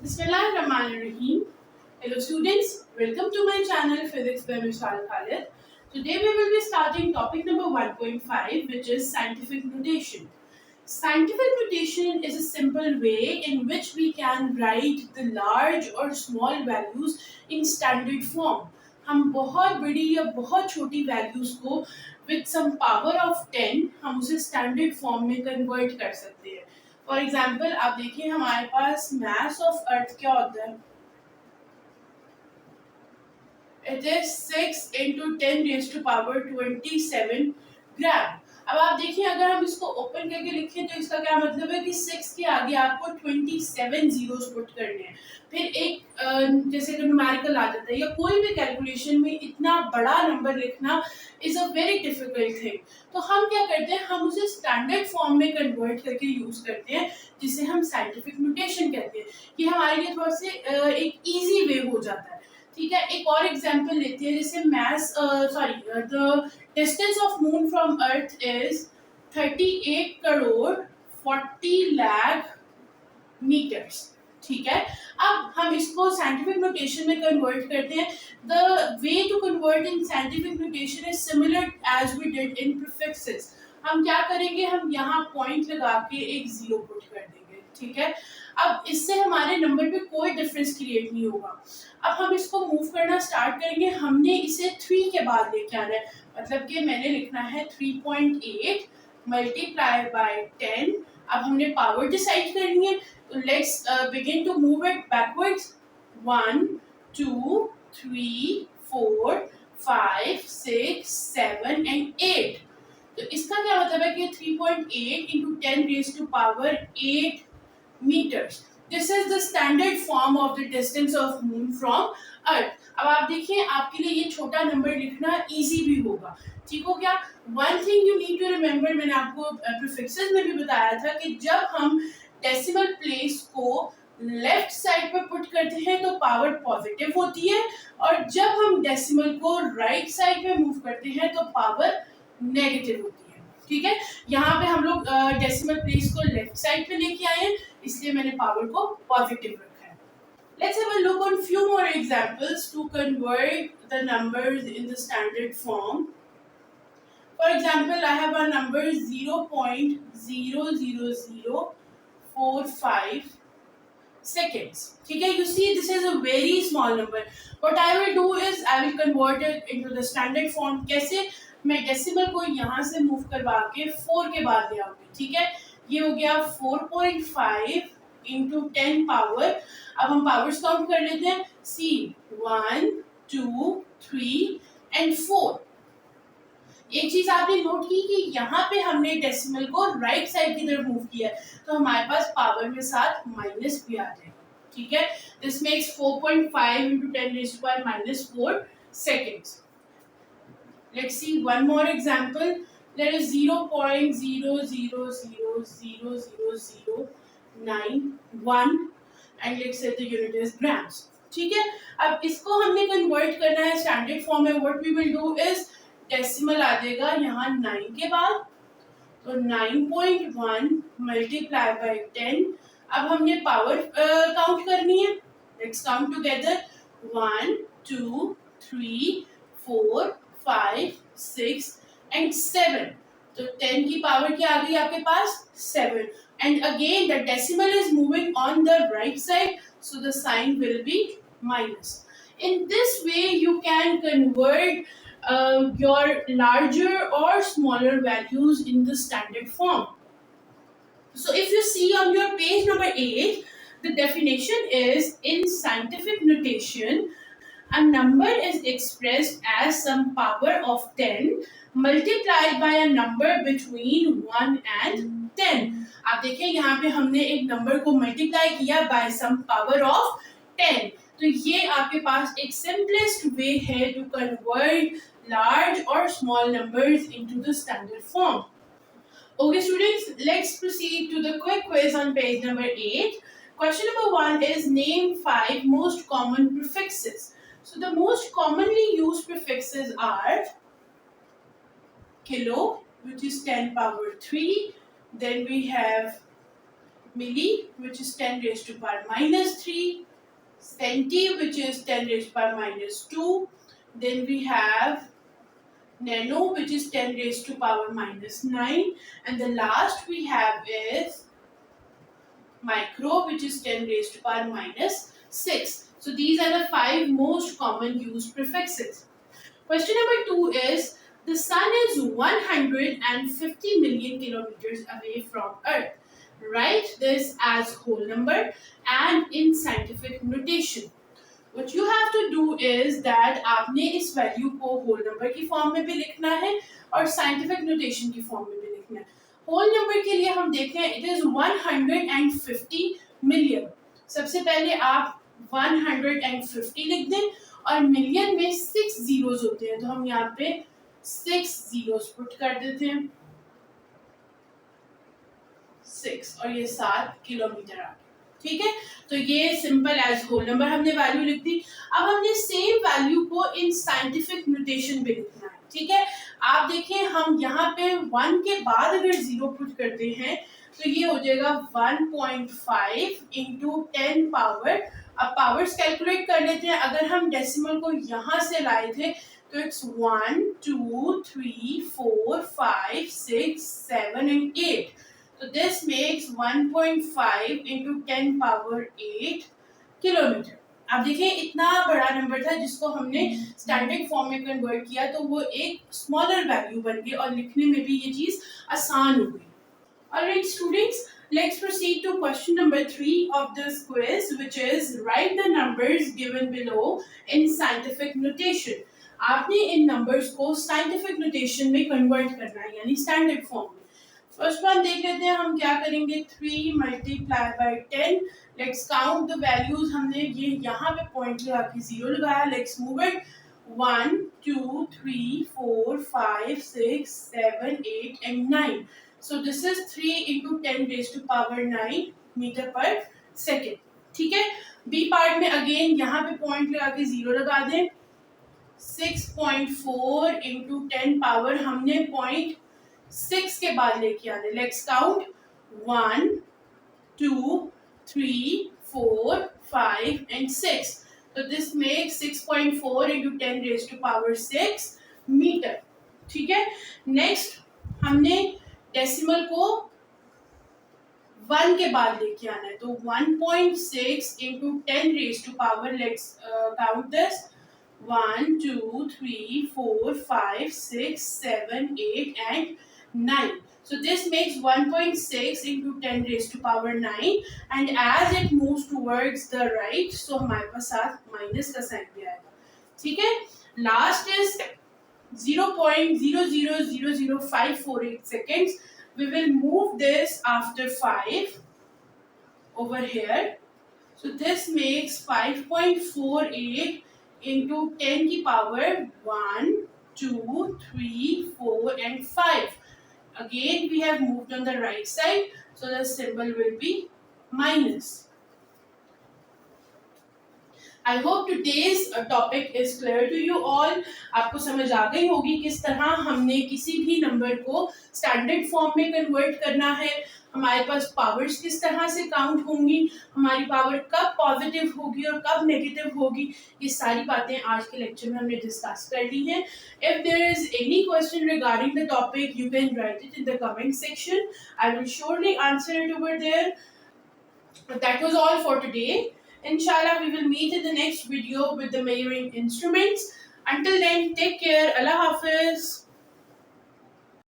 Bismillahirrahmanirrahim. Hello students, welcome to my channel Physics by Mishal Khalid. Today we will be starting topic number 1.5, which is scientific notation. Scientific notation is a simple way in which we can write the large or small values in standard form. हम बहुत बड़ी या बहुत छोटी values को with some power of 10 हम उसे standard form में कन्वर्ट कर सकते हैं. फॉर एग्जाम्पल आप देखिए हमारे पास मास ऑफ अर्थ क्या होता है. It is 6 into 10 raised to power 27 ग्राम. अब आप देखिए अगर हम इसको ओपन करके लिखें तो इसका क्या मतलब है कि 6 के आगे आपको 27 जीरोस पुट करने हैं. फिर एक जैसे न्यूमेरिकल आ जाता है या कोई भी कैलकुलेशन में इतना बड़ा नंबर लिखना is a very difficult thing. तो हम क्या करते हैं, हम उसे स्टैंडर्ड फॉर्म में कन्वर्ट करके यूज करते हैं जिसे हम साइंटिफिक नोटेशन कहते हैं. कि हमारे लिए थोड़ा से एक इजी वे हो जाता है. ठीक है, एक और एग्जांपल लेते हैं. जैसे the distance of moon from earth is 38 crore 40 lakh metres. ठीक है, अब हम इसको साइंटिफिक नोटेशन में कन्वर्ट करते हैं. The way to convert in scientific notation is similar as we did in prefixes. हम क्या करेंगे, हम यहाँ पॉइंट लगा के एक जीरो पुट कर देंगे. ठीक है, अब इससे हमारे नंबर पे कोई डिफरेंस क्रिएट नहीं होगा. अब हम इसको मूव करना स्टार्ट करेंगे. हमने इसे 3 के बाद लेके आना है, मतलब कि मैंने लिखना है 3.8 मल्टीप्लाई बाय 10. अब हमने पावर डिसाइड करनी है, तो let's begin to move it backwards. 1 2 3 4 5 6 7 and 8. तो इसका क्या मतलब है कि 3.8 into 10 raised to power 8 meters. This is the standard form of the distance of moon from earth. अब आप देखिए आपके लिए ये छोटा नंबर लिखना इजी भी होगा. ठीक हो गया. One thing you need to remember, मैंने आपको प्रीफिक्सेस में भी बताया था कि जब हम डेसिमल प्लेस को लेफ्ट साइड पर पुट करते हैं तो पावर पॉजिटिव होती है, और जब हम डेसिमल को राइट साइड पे मूव करते हैं तो पावर नेगेटिव होती है. ठीक है, यहाँ पे हम लोग डेसिमल प्लेस को लेफ्ट साइड पे लेके आए हैं, इसलिए मैंने पावर को पॉजिटिव रखा है. Let's have a look on few more examples to convert the numbers in the standard form. For example, I have a number 0.00045 seconds. ठीक है, you see this is a very small number. What I will do is I will convert it into the standard form. कैसे, मैं decimal को यहाँ से move करवा के 4 के बाद ले आऊंगी. ठीक है, ये हो गया 4.5 into 10 पावर. अब हम पावर्स काउंट कर लेते हैं. सी 1 2 3 एंड 4. एक चीज आपने नोट की कि यहाँ पे हमने डेसिमल को राइट साइड की तरफ मूव किया है, तो हमारे पास पावर में साथ माइनस भी आ जाएगा. ठीक है, this makes 4.5 into 10 raised to power minus 4 seconds. Let's see one more example. There is 0.00000091 and let's say the unit is grams. ठीक है, अब इसको हमने कन्वर्ट करना है स्टैंडर्ड फॉर्म में. What we will do is decimal आ जाएगा यहाँ 9 के बाद, तो 9.1 मल्टीप्लाई बाय 10. अब हमने पावर काउंट करनी है. Let's count together. 1 2 3 4 5 6 and 7. तो 10 की पावर क्या आ गई आपके पास? 7. And again the decimal is moving on the right side, so the sign will be minus. In this way you can convert your larger or smaller values in the standard form. So if you see on your page number 8, the definition is, in scientific notation, a number is expressed as some power of 10 multiplied by a number between 1 and 10. आप देखिए यहाँ पे हमने एक number को multiply किया bye some power of 10. तो ये आपके पास एक सिंपलेस्ट वे है to convert large or small numbers into the standard form. Okay students, let's proceed to the quick quiz on page number 8. Question number 1 is, name 5 most common prefixes. So the most commonly used prefixes are kilo, which is 10 power 3. Then we have milli, which is 10 raised to power minus 3, centi, which is 10 raised to power minus 2. Then we have nano, which is 10 raised to power minus 9. And the last we have is micro, which is 10 raised to power minus 6. So these are the 5 most common used prefixes. Question number 2 is, the sun is 150 million kilometers away from Earth. Write this as whole number and in scientific notation. What you have to do is that आपने इस value को whole number की form में भी लिखना है और scientific notation की फॉर्म में भी लिखना है. होल नंबर के लिए हम देखते हैं, इट इज 150 मिलियन. सबसे पहले आप 150 लिख दें और मिलियन में 6 जीरोस होते हैं, तो हम यहाँ पे 6 जीरोस पुट कर देते हैं, 6 और ये 7 किलोमीटर आ गया. ठीक है, तो ये सिंपल एज होल नंबर हमने वैल्यू लिख दी. अब हमने सेम वैल्यू को इन साइंटिफिक नोटेशन में लिखना है. ठीक है, आप देखिए हम यहाँ पे 1 के बाद अगर 0 पुट करते हैं तो ये हो जाएगा 1.5 इंटू 10 पावर. अब पावर्स कैलकुलेट कर लेते हैं. अगर हम डेसिमल को यहाँ से लाए थे तो it's 1 2 3 4 5 6 7 and 8. So this makes 1.5 into 10 power 8 kilometre. अब देखिए इतना बड़ा नंबर था जिसको हमने स्टैंडर्ड फॉर्म में कन्वर्ट किया तो वो एक स्मॉलर वैल्यू बन गई और लिखने में भी ये चीज आसान हो गई. Alright students, let's proceed to question number 3 of this quiz, which is write the numbers given below in scientific notation. आपने इन नंबर्स को साइंटिफिक नोटेशन में कन्वर्ट करना है यानी स्टैंडर्ड फॉर्म में. फर्स्ट वन देख लेते हैं हम क्या करेंगे. 3 multiply by 10. Let's count the values. हमने ये यहाँ पे पॉइंट लगा के 0 लगाया. Let's move it. 1 2 3 4 5 6 7 8 and 9. So this is 3 into 10 raised to power 9 metre पर सेकेंड. ठीक है, बी पार्ट में अगेन यहाँ पे पॉइंट लगा के 0 लगा दें. 6.4 into 10 पावर हमने पॉइंट 6 के बाद लेके आने. Let's count. 1 2 3 4 5 and 6. तो this makes 6.4 into 10 raised to power 6 metre. ठीक है, नेक्स्ट हमने डेसिमल को 1 के बाद लेके आना है तो 1.6 into 10 raised to power, let's count this. 1 2 3 4 5 6 7 8 and 9. So this makes 1.6 into 10 raised to power 9 and as it moves towards the right, so हमारे पास साथ माइनस का साइन भी आएगा. ठीक है, last is 0.0000548 seconds. We will move this after 5 over here. So this makes 5.48 into 10 की power 1 2 3 4 and 5. Again we have moved on the right side, so the symbol will be minus. I hope today's topic is clear to you all. आपको समझ आ गई होगी किस तरह हमने किसी भी नंबर को स्टैंडर्ड फॉर्म में कन्वर्ट करना है. हमारे पास पावर्स किस तरह से काउंट होंगी, हमारी पावर कब पॉजिटिव होगी और कब नेगेटिव होगी, ये सारी बातें आज के लेक्चर में हमने डिस्कस कर ली हैं. If there is any question regarding the topic you can write it in the comment section. I will surely answer it over there. That was all for today. Inshallah, we will meet in the next video with the measuring instruments. Until then, take care. Allah Hafiz.